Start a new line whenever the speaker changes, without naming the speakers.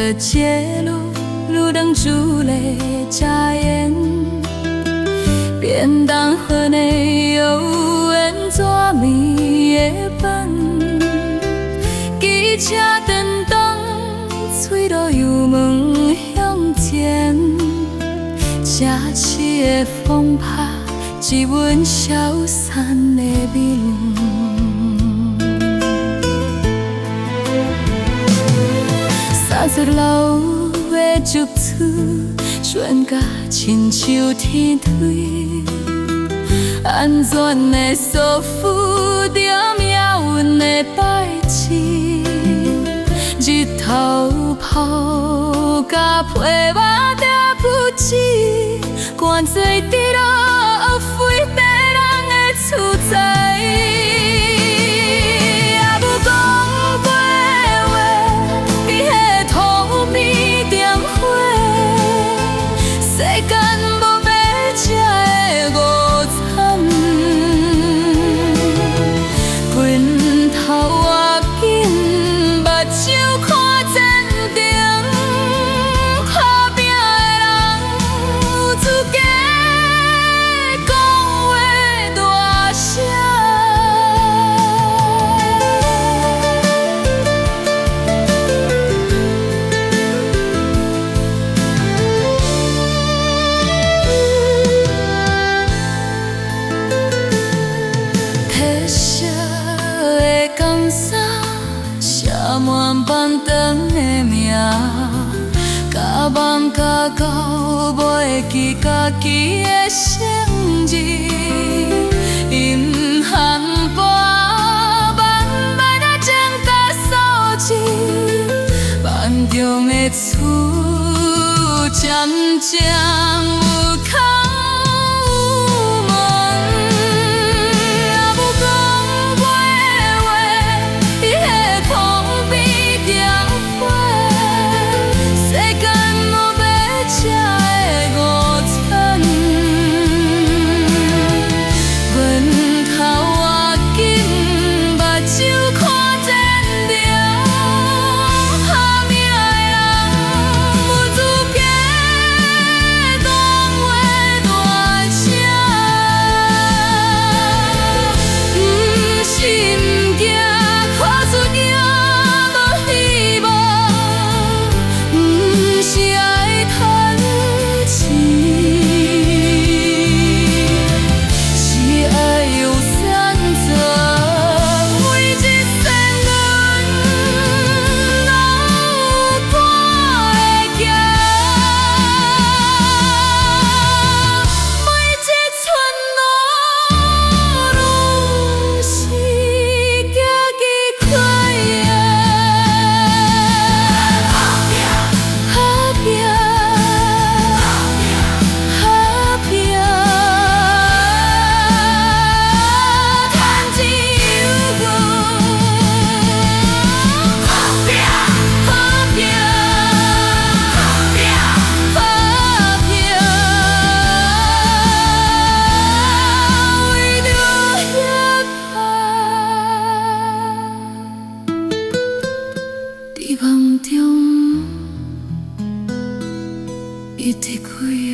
的街路，路灯烛泪眨眼，便当盒内有缘纸面的饭，汽车电动，嘴路油门向前，城市的风拍一吻消散的面。30楼的竹厝，悬甲亲像天梯，安全的束缚着命运的摆设，日头泡甲皮肉着不止，赶做伫落非地人的厝在。满板凳的名，甲梦甲到袂记家己的生日，阴含跋慢慢啊情甲数字，梦中的厝渐渐有空。梦中，一直开。